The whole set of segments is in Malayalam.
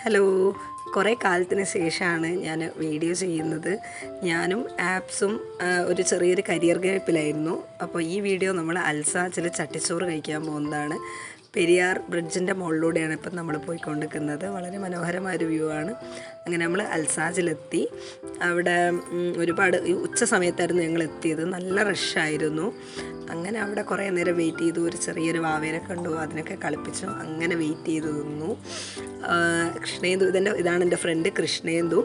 ഹലോ, കുറേ കാലത്തിന് ശേഷമാണ് ഞാൻ വീഡിയോ ചെയ്യുന്നത്. ഞാനും ആപ്സും ഒരു ചെറിയൊരു കരിയർ ഗ്യാപ്പിലായിരുന്നു. അപ്പോൾ ഈ വീഡിയോ നമ്മൾ അൽസാച്ചിൽ ചട്ടിച്ചോറ് കഴിക്കാൻ പോകുന്നതാണ്. പെരിയാർ ബ്രിഡ്ജിൻ്റെ മുകളിലൂടെയാണ് ഇപ്പം നമ്മൾ പോയിക്കൊണ്ടിരിക്കുന്നത്. വളരെ മനോഹരമായൊരു വ്യൂ ആണ്. അങ്ങനെ നമ്മൾ അൽസാച്ചിലെത്തി. അവിടെ ഒരുപാട് ഉച്ച സമയത്തായിരുന്നു ഞങ്ങൾ എത്തിയത്. നല്ല റഷായിരുന്നു. അങ്ങനെ അവിടെ കുറേ നേരം വെയിറ്റ് ചെയ്തു. ഒരു ചെറിയൊരു വാവേനെ കണ്ടു, അതിനൊക്കെ കളിപ്പിച്ചു. അങ്ങനെ വെയിറ്റ് ചെയ്ത് നിന്നു. കൃഷ്ണേന്ദു ഇതാണ് എൻ്റെ ഫ്രണ്ട് കൃഷ്ണേന്ദു.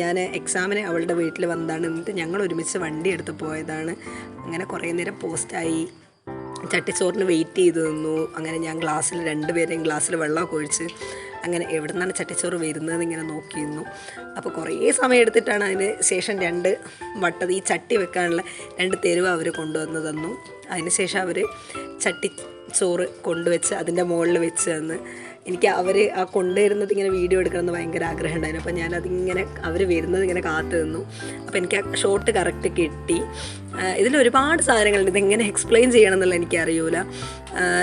ഞാൻ എക്സാമിന് അവളുടെ വീട്ടിൽ വന്നതാണ്. എന്നിട്ട് ഞങ്ങൾ ഒരുമിച്ച് വണ്ടി എടുത്ത് പോയതാണ്. അങ്ങനെ കുറേ നേരം പോസ്റ്റായി ചട്ടിച്ചോറിന് വെയിറ്റ് ചെയ്ത് നിന്നു. അങ്ങനെ ഞാൻ രണ്ടുപേരെയും ഗ്ലാസ്സിൽ വെള്ളമൊക്കെ ഒഴിച്ച് അങ്ങനെ എവിടെ നിന്നാണ് ചട്ടിച്ചോറ് വരുന്നതെന്ന് ഇങ്ങനെ നോക്കിയിരുന്നു. അപ്പോൾ കുറേ സമയം എടുത്തിട്ടാണ് അതിന് ശേഷം ഈ ചട്ടി വെക്കാനുള്ള 2 തെരുവ് അവർ കൊണ്ടുവന്ന് തന്നു. അതിന് ശേഷം അവർ ചട്ടിച്ചോറ് കൊണ്ടുവച്ച് അതിൻ്റെ മുകളിൽ വെച്ച് തന്ന്. എനിക്ക് അവർ കൊണ്ടുവരുന്നത് ഇങ്ങനെ വീഡിയോ എടുക്കണമെന്ന് ഭയങ്കര ആഗ്രഹം ഉണ്ടായിരുന്നു. അപ്പോൾ ഞാനതിങ്ങനെ അവർ വരുന്നത് ഇങ്ങനെ കാത്തു നിന്നു. അപ്പോൾ എനിക്ക് ആ ഷോട്ട് കറക്റ്റ് കിട്ടി. ഇതിലൊരുപാട് സാധനങ്ങളുണ്ട്. ഇതെങ്ങനെ എക്സ്പ്ലെയിൻ ചെയ്യണം എന്നുള്ള എനിക്കറിയില്ല.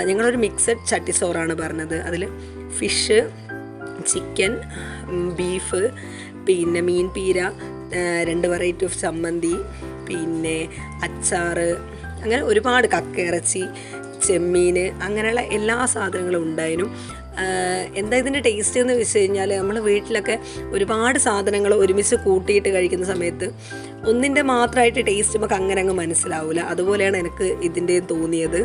ഞങ്ങളൊരു മിക്സഡ് ചട്ടിച്ചോറാണ് പറഞ്ഞത്. അതിൽ ഫിഷ്, ചിക്കൻ, ബീഫ്, പിന്നെ മീൻ പീര, 2 വെറൈറ്റി ഓഫ് ചമ്മന്തി, പിന്നെ അച്ചാറ്, അങ്ങനെ ഒരുപാട് കക്കയിറച്ചി, ചെമ്മീൻ, അങ്ങനെയുള്ള എല്ലാ സാധനങ്ങളും ഉണ്ടായിരുന്നു. എന്താ ഇതിൻ്റെ ടേസ്റ്റ് എന്ന് വെച്ച് കഴിഞ്ഞാൽ നമ്മൾ വീട്ടിലൊക്കെ ഒരുപാട് സാധനങ്ങൾ ഒരുമിച്ച് കൂട്ടിയിട്ട് കഴിക്കുന്ന സമയത്ത് ഒന്നിൻ്റെ മാത്രമായിട്ട് ടേസ്റ്റ് നമുക്ക് അങ്ങ് മനസ്സിലാവില്ല. അതുപോലെയാണ് എനിക്ക് ഇതിൻ്റെ തോന്നിയത്.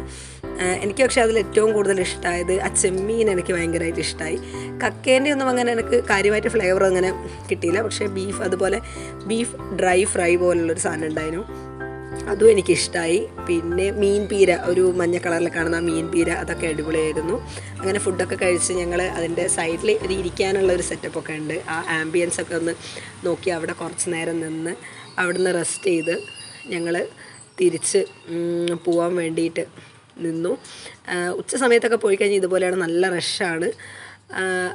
എനിക്ക് പക്ഷേ അതിൽ ഏറ്റവും കൂടുതൽ ഇഷ്ടമായത് ആ ചെമ്മീൻ എനിക്ക് ഭയങ്കരമായിട്ട് ഇഷ്ടമായി. കക്കേൻ്റെ ഒന്നും അങ്ങനെ എനിക്ക് കാര്യമായിട്ട് ഫ്ലേവർ അങ്ങനെ കിട്ടിയില്ല. പക്ഷേ അതുപോലെ ബീഫ് ഡ്രൈ ഫ്രൈ പോലുള്ളൊരു സാധനം ഉണ്ടായിരുന്നു, അതും എനിക്കിഷ്ടമായി. പിന്നെ മീൻ പീര, ഒരു മഞ്ഞ കളറിൽ കാണുന്ന മീൻ പീര, അതൊക്കെ അടിപൊളിയായിരുന്നു. അങ്ങനെ ഫുഡൊക്കെ കഴിച്ച് ഞങ്ങൾ അതിൻ്റെ സൈഡിൽ ഇരിക്കാനുള്ള ഒരു സെറ്റപ്പൊക്കെ ഉണ്ട്. ആ ആംബിയൻസ് ഒക്കെ ഒന്ന് നോക്കി അവിടെ കുറച്ച് നേരം നിന്ന് അവിടുന്ന് റെസ്റ്റ് ചെയ്ത് ഞങ്ങൾ തിരിച്ച് പോകാൻ വേണ്ടിയിട്ട് നിന്നു. ഉച്ച സമയത്തൊക്കെ പോയി കഴിഞ്ഞാൽ ഇതുപോലെയാണ്, നല്ല റഷാണ്.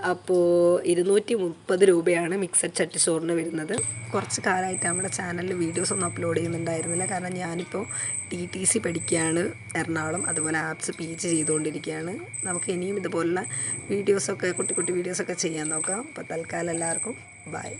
അപ്പോൾ 230 രൂപയാണ് മിക്സഡ് ചട്ടിച്ചോറിന് വരുന്നത്. കുറച്ച് കാലമായിട്ട് നമ്മുടെ ചാനലിൽ വീഡിയോസൊന്നും അപ്ലോഡ് ചെയ്യുന്നുണ്ടായിരുന്നില്ല. കാരണം ഞാനിപ്പോൾ TTC പഠിക്കുകയാണ് എറണാകുളം. അതുപോലെ ആപ്സ് PG ചെയ്തുകൊണ്ടിരിക്കുകയാണ്. നമുക്ക് ഇനിയും ഇതുപോലുള്ള വീഡിയോസൊക്കെ കുട്ടി വീഡിയോസൊക്കെ ചെയ്യാൻ നോക്കാം. അപ്പോൾ തൽക്കാലം എല്ലാവർക്കും ബൈ.